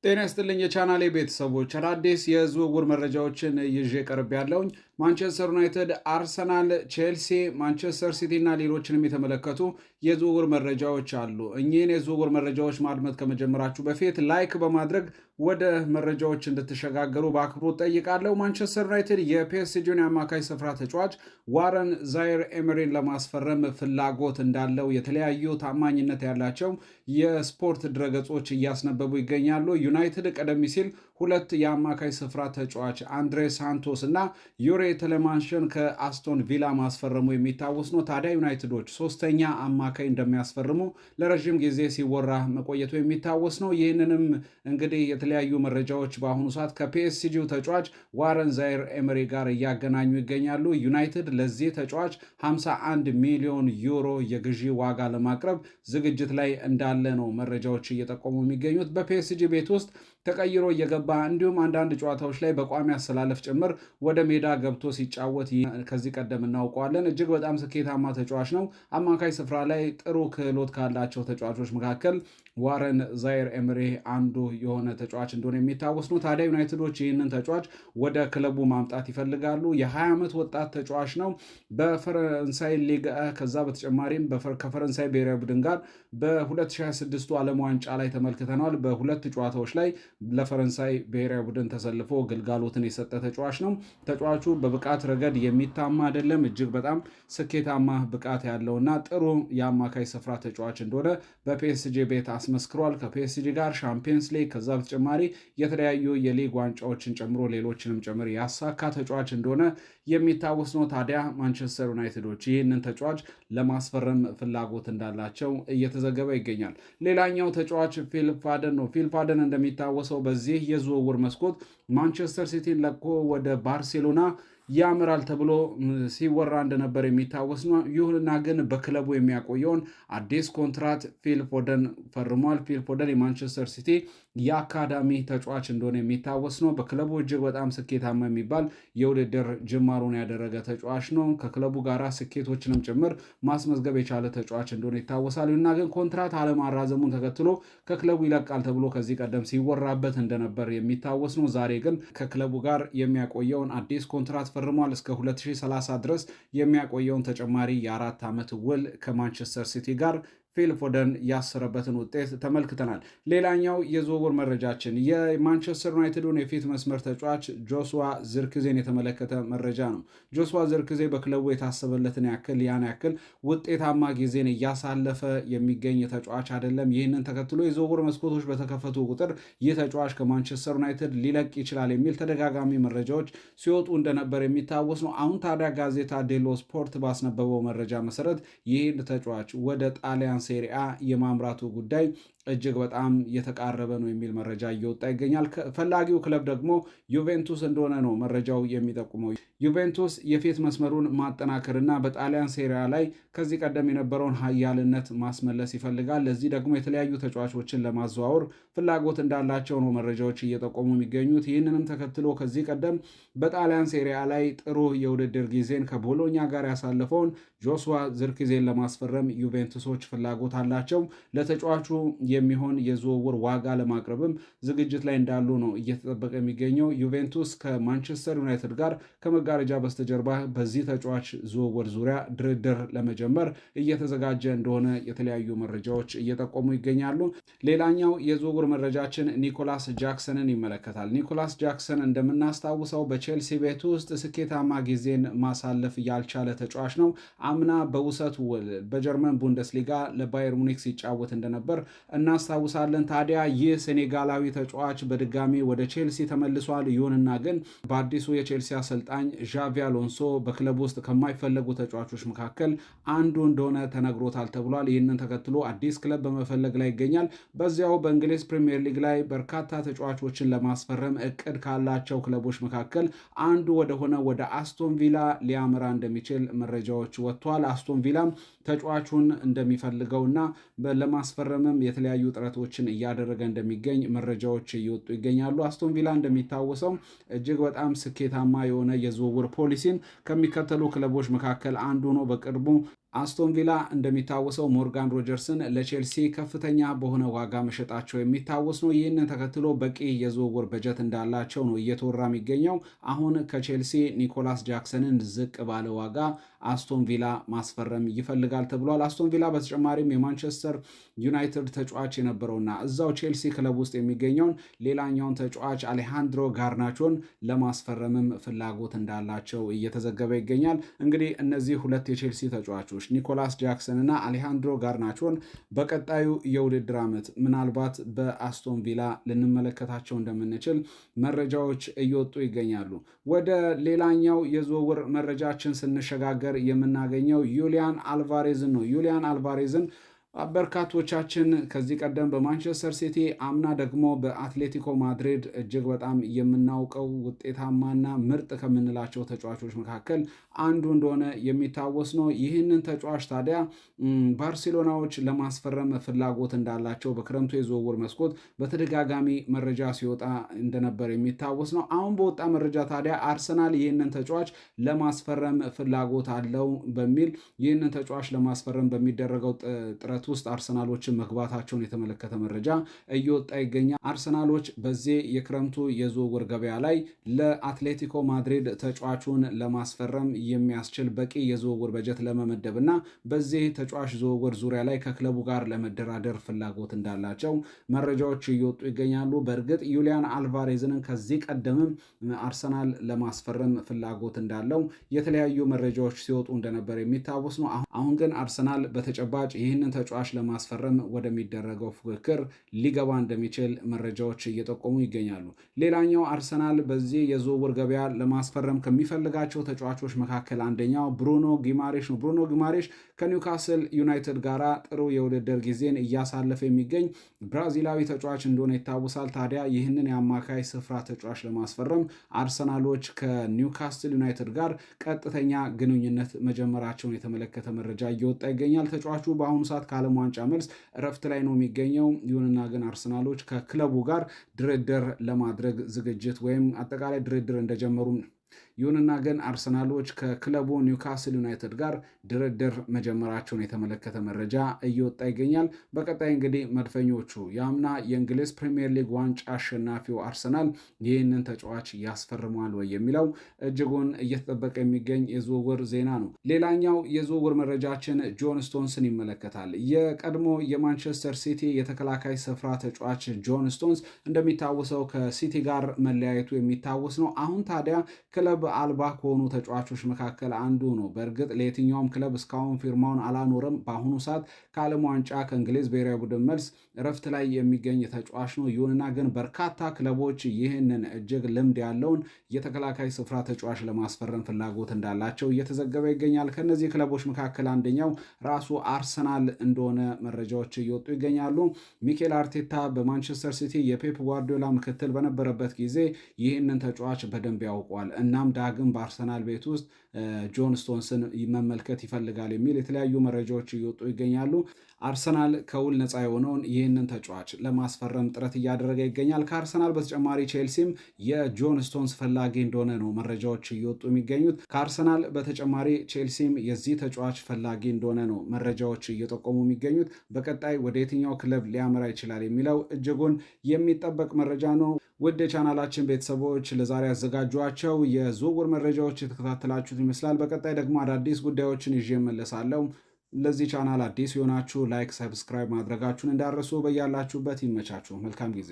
ጤና ይስጥልኝ የቻናሌ ቤተሰቦች አዳዲስ የዝውውር መረጃዎችን ይዤ ቀርብ ያለውኝ ማንቸስተር ዩናይትድ፣ አርሰናል፣ ቼልሲ፣ ማንቸስተር ሲቲ እና ሌሎችንም የተመለከቱ የዝውውር መረጃዎች አሉ። እኚህን የዝውውር መረጃዎች ማድመጥ ከመጀመራችሁ በፊት ላይክ በማድረግ ወደ መረጃዎች እንድትሸጋገሩ በአክብሮት ጠይቃለሁ። ማንቸስተር ዩናይትድ የፒኤስጂን የአማካይ ስፍራ ተጫዋች ዋረን ዛይር ኤመሪን ለማስፈረም ፍላጎት እንዳለው የተለያዩ ታማኝነት ያላቸው የስፖርት ድረገጾች እያስነበቡ ይገኛሉ። ዩናይትድ ቀደም ሲል ሁለት የአማካይ ስፍራ ተጫዋች አንድሬ ሳንቶስ እና ዩሬ ተለማንሽን ከአስቶን ቪላ ማስፈረሙ የሚታወስ ነው። ታዲያ ዩናይትዶች ሶስተኛ አማካይ እንደሚያስፈርሙ ለረዥም ጊዜ ሲወራ መቆየቱ የሚታወስ ነው። ይህንንም እንግዲህ የተለያዩ መረጃዎች በአሁኑ ሰዓት ከፒኤስጂው ተጫዋች ዋረን ዛይር ኤመሪ ጋር እያገናኙ ይገኛሉ። ዩናይትድ ለዚህ ተጫዋች 51 ሚሊዮን ዩሮ የግዢ ዋጋ ለማቅረብ ዝግጅት ላይ እንዳለ ነው መረጃዎች እየጠቆሙ የሚገኙት። በፒኤስጂ ቤት ውስጥ ተቀይሮ እየገባ እንዲሁም አንዳንድ ጨዋታዎች ላይ በቋሚ አሰላለፍ ጭምር ወደ ሜዳ ገብቶ ሲጫወት ከዚህ ቀደም እናውቀዋለን። እጅግ በጣም ስኬታማ ተጫዋች ነው። አማካይ ስፍራ ላይ ጥሩ ክህሎት ካላቸው ተጫዋቾች መካከል ዋረን ዛይር ኤምሬ አንዱ የሆነ ተጫዋች እንደሆነ የሚታወስ ነው። ታዲያ ዩናይትዶች ይህንን ተጫዋች ወደ ክለቡ ማምጣት ይፈልጋሉ። የ20 ዓመት ወጣት ተጫዋች ነው። በፈረንሳይ ሊግ ከዛ በተጨማሪም ከፈረንሳይ ብሔራዊ ቡድን ጋር በ2026 ዓለም ዋንጫ ላይ ተመልክተነዋል። በሁለት ጨዋታዎች ላይ ለፈረንሳይ ብሔራዊ ቡድን ተሰልፎ ግልጋሎትን የሰጠ ተጫዋች ነው። ተጫዋቹ በብቃት ረገድ የሚታማ አይደለም። እጅግ በጣም ስኬታማ ብቃት ያለውና ጥሩ የአማካይ ስፍራ ተጫዋች እንደሆነ በፒኤስጂ ቤት አስመስክሯል። ከፒኤስጂ ጋር ሻምፒየንስ ሊግ ከዛ በተጨማሪ የተለያዩ የሊግ ዋንጫዎችን ጨምሮ ሌሎችንም ጭምር ያሳካ ተጫዋች እንደሆነ የሚታወስ ነው። ታዲያ ማንቸስተር ዩናይትዶች ይህንን ተጫዋች ለማስፈረም ፍላጎት እንዳላቸው እየተዘገበ ይገኛል። ሌላኛው ተጫዋች ፊል ፎደን ነው። ፊል ፎደን እንደሚታወሰው በዚህ የዝውውር መስኮት ማንቸስተር ሲቲን ለቆ ወደ ባርሴሎና ያምራል ተብሎ ሲወራ እንደነበር የሚታወስ ነው። ይሁንና ግን በክለቡ የሚያቆየውን አዲስ ኮንትራት ፊል ፎደን ፈርሟል። ፊል ፎደን የማንቸስተር ሲቲ የአካዳሚ ተጫዋች እንደሆነ የሚታወስ ነው። በክለቡ እጅግ በጣም ስኬታማ የሚባል የውድድር ጅማሩን ያደረገ ተጫዋች ነው። ከክለቡ ጋር ስኬቶችንም ጭምር ማስመዝገብ የቻለ ተጫዋች እንደሆነ ይታወሳል። ይሁንና ግን ኮንትራት አለማራዘሙን ተከትሎ ከክለቡ ይለቃል ተብሎ ከዚህ ቀደም ሲወራበት እንደነበር የሚታወስ ነው። ዛሬ ግን ከክለቡ ጋር የሚያቆየውን አዲስ ኮንትራት ፈርሟል። እስከ 2030 ድረስ የሚያቆየውን ተጨማሪ የ4 ዓመት ውል ከማንቸስተር ሲቲ ጋር ፊል ፎደን ያሰረበትን ውጤት ተመልክተናል። ሌላኛው የዝውውር መረጃችን የማንቸስተር ዩናይትዱን የፊት መስመር ተጫዋች ጆስዋ ዝርክዜን የተመለከተ መረጃ ነው። ጆስዋ ዝርክዜ በክለቡ የታሰበለትን ያን ያክል ውጤታማ ጊዜን እያሳለፈ የሚገኝ ተጫዋች አይደለም። ይህንን ተከትሎ የዝውውር መስኮቶች በተከፈቱ ቁጥር ይህ ተጫዋች ከማንቸስተር ዩናይትድ ሊለቅ ይችላል የሚል ተደጋጋሚ መረጃዎች ሲወጡ እንደነበር የሚታወስ ነው። አሁን ታዲያ ጋዜጣ ዴሎ ስፖርት ባስነበበው መረጃ መሰረት ይህን ተጫዋች ወደ ጣሊያን ሴሪያ የማምራቱ ጉዳይ እጅግ በጣም የተቃረበ ነው የሚል መረጃ እየወጣ ይገኛል። ፈላጊው ክለብ ደግሞ ዩቬንቱስ እንደሆነ ነው መረጃው የሚጠቁመው። ዩቬንቱስ የፊት መስመሩን ማጠናከርና በጣሊያን ሴሪያ ላይ ከዚህ ቀደም የነበረውን ኃያልነት ማስመለስ ይፈልጋል። ለዚህ ደግሞ የተለያዩ ተጫዋቾችን ለማዘዋወር ፍላጎት እንዳላቸው ነው መረጃዎች እየጠቆሙ የሚገኙት። ይህንንም ተከትሎ ከዚህ ቀደም በጣሊያን ሴሪያ ላይ ጥሩ የውድድር ጊዜን ከቦሎኛ ጋር ያሳለፈውን ጆስዋ ዝርክዜን ለማስፈረም ዩቬንቱሶች ፍላጎት አላቸው። ለተጫዋቹ የሚሆን የዝውውር ዋጋ ለማቅረብም ዝግጅት ላይ እንዳሉ ነው እየተጠበቀ የሚገኘው። ዩቬንቱስ ከማንቸስተር ዩናይትድ ጋር ከመጋረጃ በስተጀርባ በዚህ ተጫዋች ዝውውር ዙሪያ ድርድር ለመጀመር እየተዘጋጀ እንደሆነ የተለያዩ መረጃዎች እየጠቆሙ ይገኛሉ። ሌላኛው የዝውውር መረጃችን ኒኮላስ ጃክሰንን ይመለከታል። ኒኮላስ ጃክሰን እንደምናስታውሰው በቼልሲ ቤት ውስጥ ስኬታማ ጊዜን ማሳለፍ ያልቻለ ተጫዋች ነው። አምና በውሰት ውል በጀርመን ቡንደስሊጋ ለባየር ሙኒክ ሲጫወት እንደነበር እናስታውሳለን። ታዲያ ይህ ሴኔጋላዊ ተጫዋች በድጋሚ ወደ ቼልሲ ተመልሷል። ይሁንና ግን በአዲሱ የቼልሲ አሰልጣኝ ዣቪ አሎንሶ በክለብ ውስጥ ከማይፈለጉ ተጫዋቾች መካከል አንዱ እንደሆነ ተነግሮታል ተብሏል። ይህንን ተከትሎ አዲስ ክለብ በመፈለግ ላይ ይገኛል። በዚያው በእንግሊዝ ፕሪሚየር ሊግ ላይ በርካታ ተጫዋቾችን ለማስፈረም እቅድ ካላቸው ክለቦች መካከል አንዱ ወደሆነ ወደ አስቶን ቪላ ሊያመራ እንደሚችል መረጃዎች ወጥቷል። አስቶን ቪላም ተጫዋቹን እንደሚፈልገውና ለማስፈረምም የተለያዩ ጥረቶችን እያደረገ እንደሚገኝ መረጃዎች እየወጡ ይገኛሉ። አስቶን ቪላ እንደሚታወሰው እጅግ በጣም ስኬታማ የሆነ የዝውውር ፖሊሲን ከሚከተሉ ክለቦች መካከል አንዱ ነው። በቅርቡ አስቶን ቪላ እንደሚታወሰው ሞርጋን ሮጀርስን ለቼልሲ ከፍተኛ በሆነ ዋጋ መሸጣቸው የሚታወስ ነው። ይህንን ተከትሎ በቂ የዝውውር በጀት እንዳላቸው ነው እየተወራ የሚገኘው። አሁን ከቼልሲ ኒኮላስ ጃክሰንን ዝቅ ባለ ዋጋ አስቶን ቪላ ማስፈረም ይፈልጋል ተብሏል። አስቶን ቪላ በተጨማሪም የማንቸስተር ዩናይትድ ተጫዋች የነበረውና እዛው ቼልሲ ክለብ ውስጥ የሚገኘውን ሌላኛውን ተጫዋች አሌሃንድሮ ጋርናቾን ለማስፈረምም ፍላጎት እንዳላቸው እየተዘገበ ይገኛል። እንግዲህ እነዚህ ሁለት የቼልሲ ተጫዋቾች ኒኮላስ ጃክሰን እና አሌሃንድሮ ጋርናቾን በቀጣዩ የውድድር ዓመት ምናልባት በአስቶን ቪላ ልንመለከታቸው እንደምንችል መረጃዎች እየወጡ ይገኛሉ። ወደ ሌላኛው የዝውውር መረጃችን ስንሸጋገር የምናገኘው ዩሊያን አልቫሬዝን ነው። ዩሊያን አልቫሬዝን በርካቶቻችን ከዚህ ቀደም በማንቸስተር ሲቲ አምና ደግሞ በአትሌቲኮ ማድሪድ እጅግ በጣም የምናውቀው ውጤታማና ምርጥ ከምንላቸው ተጫዋቾች መካከል አንዱ እንደሆነ የሚታወስ ነው። ይህንን ተጫዋች ታዲያ ባርሴሎናዎች ለማስፈረም ፍላጎት እንዳላቸው በክረምቱ የዝውውር መስኮት በተደጋጋሚ መረጃ ሲወጣ እንደነበር የሚታወስ ነው። አሁን በወጣ መረጃ ታዲያ አርሰናል ይህንን ተጫዋች ለማስፈረም ፍላጎት አለው በሚል ይህንን ተጫዋች ለማስፈረም በሚደረገው ጥረት ውስጥ አርሰናሎችን መግባታቸውን የተመለከተ መረጃ እየወጣ ይገኛል። አርሰናሎች በዚህ የክረምቱ የዝውውር ገበያ ላይ ለአትሌቲኮ ማድሪድ ተጫዋቹን ለማስፈረም የሚያስችል በቂ የዝውውር በጀት ለመመደብ እና በዚህ ተጫዋች ዝውውር ዙሪያ ላይ ከክለቡ ጋር ለመደራደር ፍላጎት እንዳላቸው መረጃዎች እየወጡ ይገኛሉ። በእርግጥ ዩሊያን አልቫሬዝንን ከዚህ ቀደምም አርሰናል ለማስፈረም ፍላጎት እንዳለው የተለያዩ መረጃዎች ሲወጡ እንደነበር የሚታወስ ነው። አሁን ግን አርሰናል በተጨባጭ ይህንን ተጫዋች ለማስፈረም ወደሚደረገው ፉክክር ሊገባ እንደሚችል መረጃዎች እየጠቆሙ ይገኛሉ። ሌላኛው አርሰናል በዚህ የዝውውር ገበያ ለማስፈረም ከሚፈልጋቸው ተጫዋቾች መካከል አንደኛው ብሩኖ ጊማሬሽ ነው። ብሩኖ ጊማሬሽ ከኒውካስል ዩናይትድ ጋር ጥሩ የውድድር ጊዜን እያሳለፈ የሚገኝ ብራዚላዊ ተጫዋች እንደሆነ ይታወሳል። ታዲያ ይህንን የአማካይ ስፍራ ተጫዋች ለማስፈረም አርሰናሎች ከኒውካስል ዩናይትድ ጋር ቀጥተኛ ግንኙነት መጀመራቸውን የተመለከተ መረጃ እየወጣ ይገኛል። ተጫዋቹ በአሁኑ ሰዓት ከዓለም ዋንጫ መልስ እረፍት ላይ ነው የሚገኘው። ይሁንና ግን አርሰናሎች ከክለቡ ጋር ድርድር ለማድረግ ዝግጅት ወይም አጠቃላይ ድርድር እንደጀመሩ ይሁንና ግን አርሰናሎች ከክለቡ ኒውካስል ዩናይትድ ጋር ድርድር መጀመራቸውን የተመለከተ መረጃ እየወጣ ይገኛል። በቀጣይ እንግዲህ መድፈኞቹ የአምና የእንግሊዝ ፕሪሚየር ሊግ ዋንጫ አሸናፊው አርሰናል ይህንን ተጫዋች ያስፈርመዋል ወይ የሚለው እጅጉን እየተጠበቀ የሚገኝ የዝውውር ዜና ነው። ሌላኛው የዝውውር መረጃችን ጆን ስቶንስን ይመለከታል። የቀድሞ የማንቸስተር ሲቲ የተከላካይ ስፍራ ተጫዋች ጆን ስቶንስ እንደሚታወሰው ከሲቲ ጋር መለያየቱ የሚታወስ ነው። አሁን ታዲያ ክለብ አልባ ከሆኑ ተጫዋቾች መካከል አንዱ ነው። በእርግጥ ለየትኛውም ክለብ እስካሁን ፊርማውን አላኖረም። በአሁኑ ሰዓት ከዓለም ዋንጫ ከእንግሊዝ ብሔራዊ ቡድን መልስ እረፍት ላይ የሚገኝ ተጫዋች ነው። ይሁንና ግን በርካታ ክለቦች ይህንን እጅግ ልምድ ያለውን የተከላካይ ስፍራ ተጫዋች ለማስፈረም ፍላጎት እንዳላቸው እየተዘገበ ይገኛል። ከነዚህ ክለቦች መካከል አንደኛው ራሱ አርሰናል እንደሆነ መረጃዎች እየወጡ ይገኛሉ። ሚኬል አርቴታ በማንቸስተር ሲቲ የፔፕ ጓርዲዮላ ምክትል በነበረበት ጊዜ ይህንን ተጫዋች በደንብ ያውቋል። እናም ዳግም በአርሰናል ቤት ውስጥ ጆን ስቶንስን መመልከት ይፈልጋል የሚል የተለያዩ መረጃዎች እየወጡ ይገኛሉ። አርሰናል ከውል ነፃ የሆነውን ይህንን ተጫዋች ለማስፈረም ጥረት እያደረገ ይገኛል። ከአርሰናል በተጨማሪ ቼልሲም የጆን ስቶንስ ፈላጊ እንደሆነ ነው መረጃዎች እየወጡ የሚገኙት። ከአርሰናል በተጨማሪ ቼልሲም የዚህ ተጫዋች ፈላጊ እንደሆነ ነው መረጃዎች እየጠቆሙ የሚገኙት። በቀጣይ ወደ የትኛው ክለብ ሊያመራ ይችላል የሚለው እጅጉን የሚጠበቅ መረጃ ነው። ውድ የቻናላችን ቤተሰቦች ለዛሬ ያዘጋጇቸው የዝውውር መረጃዎች የተከታተላችሁት ይመስላል። በቀጣይ ደግሞ አዳዲስ ጉዳዮችን ይዤ እመለሳለሁ። ለዚህ ቻናል አዲስ የሆናችሁ ላይክ፣ ሰብስክራይብ ማድረጋችሁን እንዳረሱ። በያላችሁበት ይመቻችሁ። መልካም ጊዜ